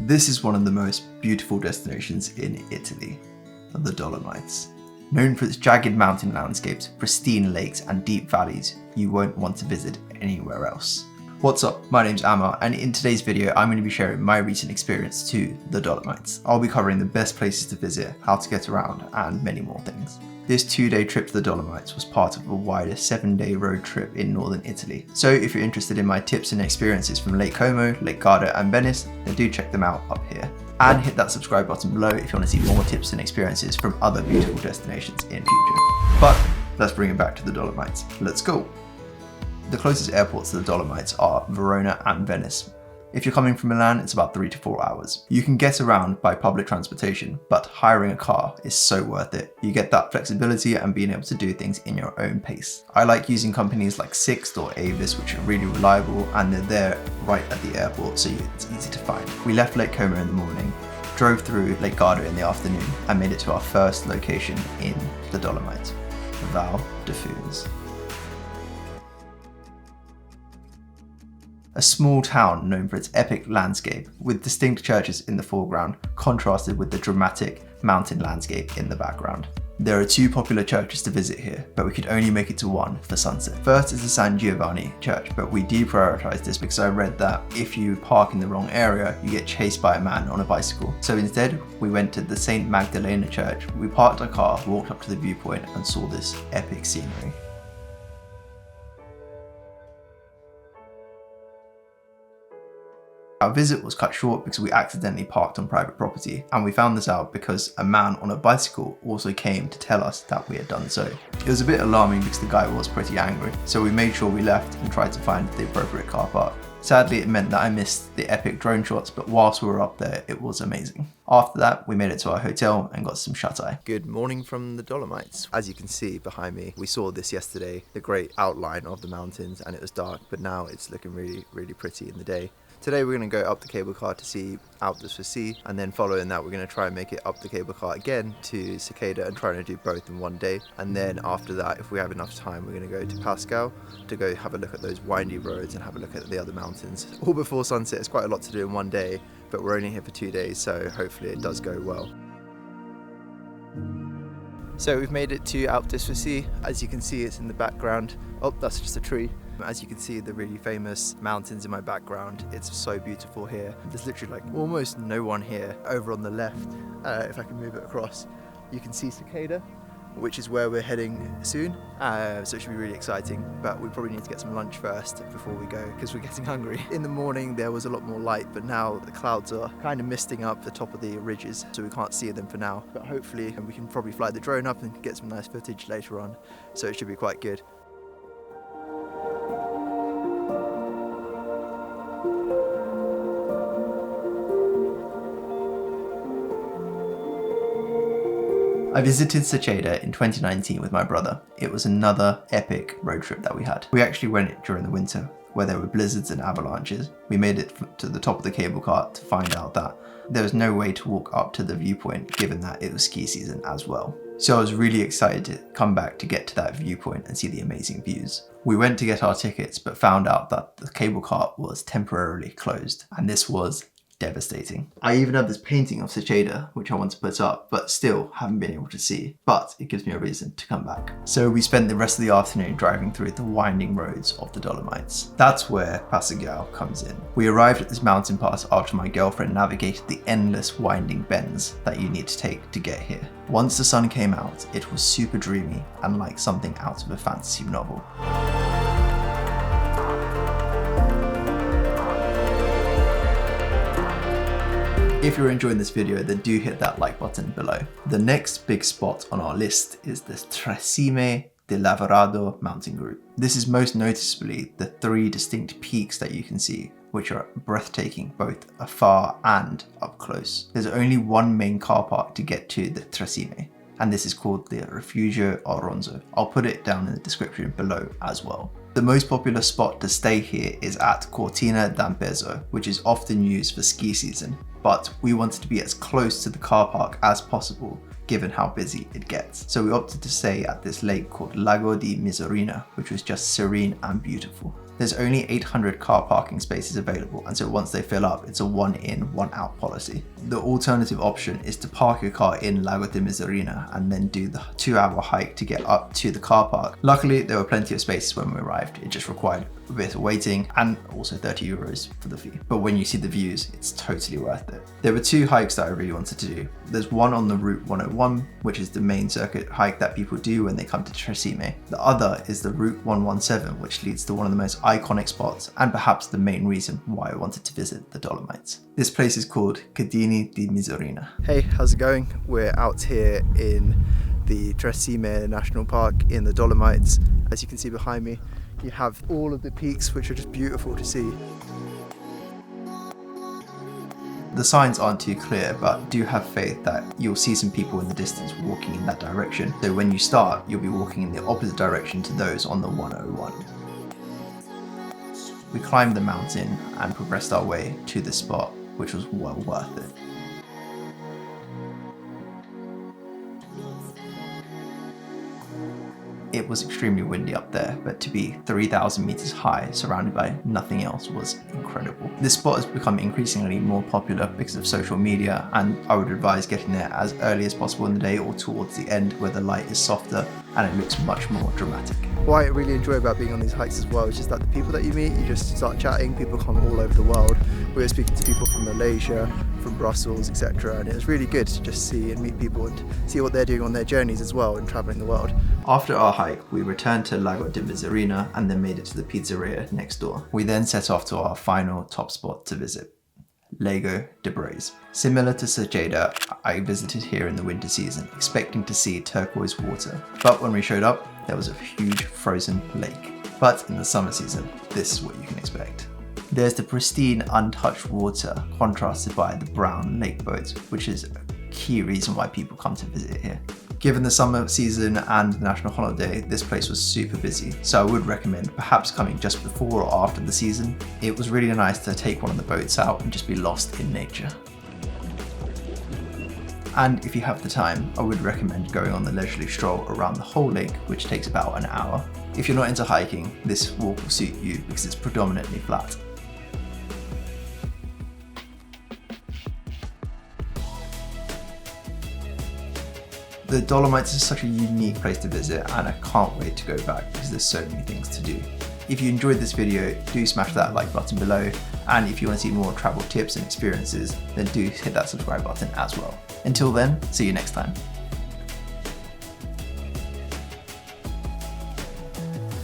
This is one of the most beautiful destinations in Italy, the Dolomites. Known for its jagged mountain landscapes, pristine lakes and deep valleys, you won't want to visit anywhere else. What's up, my name's Amma, and in today's video I'm going to be sharing my recent experience to the Dolomites. I'll be covering the best places to visit, how to get around, and many more things. This 2-day trip to the Dolomites was part of a wider 7-day road trip in northern Italy. So if you're interested in my tips and experiences from Lake Como, Lake Garda and Venice, then do check them out up here. And hit that subscribe button below if you want to see more tips and experiences from other beautiful destinations in future. But let's bring it back to the Dolomites. Let's go! The closest airports to the Dolomites are Verona and Venice. If you're coming from Milan, it's about 3 to 4 hours. You can get around by public transportation, but hiring a car is so worth it. You get that flexibility and being able to do things in your own pace. I like using companies like Sixt or Avis, which are really reliable, and they're there right at the airport, so it's easy to find. We left Lake Como in the morning, drove through Lake Garda in the afternoon, and made it to our first location in the Dolomites, Val di Funes. A small town known for its epic landscape, with distinct churches in the foreground, contrasted with the dramatic mountain landscape in the background. There are 2 popular churches to visit here, but we could only make it to one for sunset. First is the San Giovanni church, but we deprioritized this because I read that if you park in the wrong area, you get chased by a man on a bicycle. So instead, we went to the St. Magdalena church. We parked our car, walked up to the viewpoint, and saw this epic scenery. Our visit was cut short because we accidentally parked on private property, and we found this out because a man on a bicycle also came to tell us that we had done so. It was a bit alarming because the guy was pretty angry, so we made sure we left and tried to find the appropriate car park. Sadly, it meant that I missed the epic drone shots, but whilst we were up there, it was amazing. After that, we made it to our hotel and got some shut-eye. Good morning from the Dolomites. As you can see behind me, we saw this yesterday, the great outline of the mountains, and it was dark, but now it's looking really, really pretty in the day. Today we're going to go up the cable car to see Alpe de Suisi, and then following that we're going to try and make it up the cable car again to Seceda and try to do both in one day. And then after that, if we have enough time, we're going to go to Pascal to go have a look at those windy roads and have a look at the other mountains. All before sunset. It's quite a lot to do in one day, but we're only here for 2 days, so hopefully it does go well. So we've made it to Alpe de Suisi. As you can see, it's in the background. Oh, that's just a tree. As you can see, the really famous mountains in my background. It's so beautiful here. There's literally like almost no one here. Over on the left, if I can move it across, you can see Seceda, which is where we're heading soon. So it should be really exciting, but we probably need to get some lunch first before we go because we're getting hungry. In the morning there was a lot more light, but now the clouds are kind of misting up the top of the ridges, so we can't see them for now. But hopefully we can probably fly the drone up and get some nice footage later on, so it should be quite good. I visited Seceda in 2019 with my brother. It was another epic road trip that we had. We actually went it during the winter, where there were blizzards and avalanches. We made it to the top of the cable car to find out that there was no way to walk up to the viewpoint, given that it was ski season as well. So I was really excited to come back to get to that viewpoint and see the amazing views. We went to get our tickets, but found out that the cable car was temporarily closed, and this was devastating. I even have this painting of Seceda, which I want to put up, but still haven't been able to see, but it gives me a reason to come back. So we spent the rest of the afternoon driving through the winding roads of the Dolomites. That's where Pascal comes in. We arrived at this mountain pass after my girlfriend navigated the endless winding bends that you need to take to get here. Once the sun came out, it was super dreamy and like something out of a fantasy novel. If you're enjoying this video, then do hit that like button below. The next big spot on our list is the Tre Cime di Lavaredo mountain group. This is most noticeably the 3 distinct peaks that you can see, which are breathtaking both afar and up close. There's only one main car park to get to the Tre Cime, and this is called the Rifugio Auronzo. I'll put it down in the description below as well. The most popular spot to stay here is at Cortina d'Ampezzo, which is often used for ski season, but we wanted to be as close to the car park as possible given how busy it gets. So we opted to stay at this lake called Lago di Misurina, which was just serene and beautiful. There's only 800 car parking spaces available, and so once they fill up, it's a 1 in, 1 out policy. The alternative option is to park your car in Lago di Misurina and then do the 2-hour hike to get up to the car park. Luckily, there were plenty of spaces when we arrived. It just required a bit of waiting and also 30 euros for the fee. But when you see the views, it's totally worth it. There were 2 hikes that I really wanted to do. There's one on the Route 101, which is the main circuit hike that people do when they come to Tre Cime. The other is the Route 117, which leads to one of the most iconic spots and perhaps the main reason why I wanted to visit the Dolomites. This place is called Cadini di Misurina. Hey, how's it going? We're out here in the Tre Cime National Park in the Dolomites. As you can see behind me, you have all of the peaks, which are just beautiful to see. The signs aren't too clear, but do have faith that you'll see some people in the distance walking in that direction. So when you start, you'll be walking in the opposite direction to those on the 101. We climbed the mountain and progressed our way to this spot, which was well worth it. It was extremely windy up there, but to be 3,000 meters high, surrounded by nothing else, was incredible. This spot has become increasingly more popular because of social media, and I would advise getting there as early as possible in the day or towards the end where the light is softer and it looks much more dramatic. What I really enjoy about being on these hikes as well is just that the people that you meet, you just start chatting. People come all over the world. We were speaking to people from Malaysia, from Brussels, etc. And it was really good to just see and meet people and see what they're doing on their journeys as well and traveling the world. After our hike, we returned to Lago di Misurina and then made it to the pizzeria next door. We then set off to our final top spot to visit, Lago de Braies. Similar to Seceda, I visited here in the winter season, expecting to see turquoise water. But when we showed up, there was a huge frozen lake. But in the summer season, this is what you can expect. There's the pristine, untouched water, contrasted by the brown lake boats, which is a key reason why people come to visit here. Given the summer season and the national holiday, this place was super busy, so I would recommend perhaps coming just before or after the season. It was really nice to take one of the boats out and just be lost in nature. And if you have the time, I would recommend going on the leisurely stroll around the whole lake, which takes about an hour. If you're not into hiking, this walk will suit you because it's predominantly flat. The Dolomites is such a unique place to visit, and I can't wait to go back because there's so many things to do. If you enjoyed this video, do smash that like button below, and if you want to see more travel tips and experiences, then do hit that subscribe button as well. Until then, see you next time.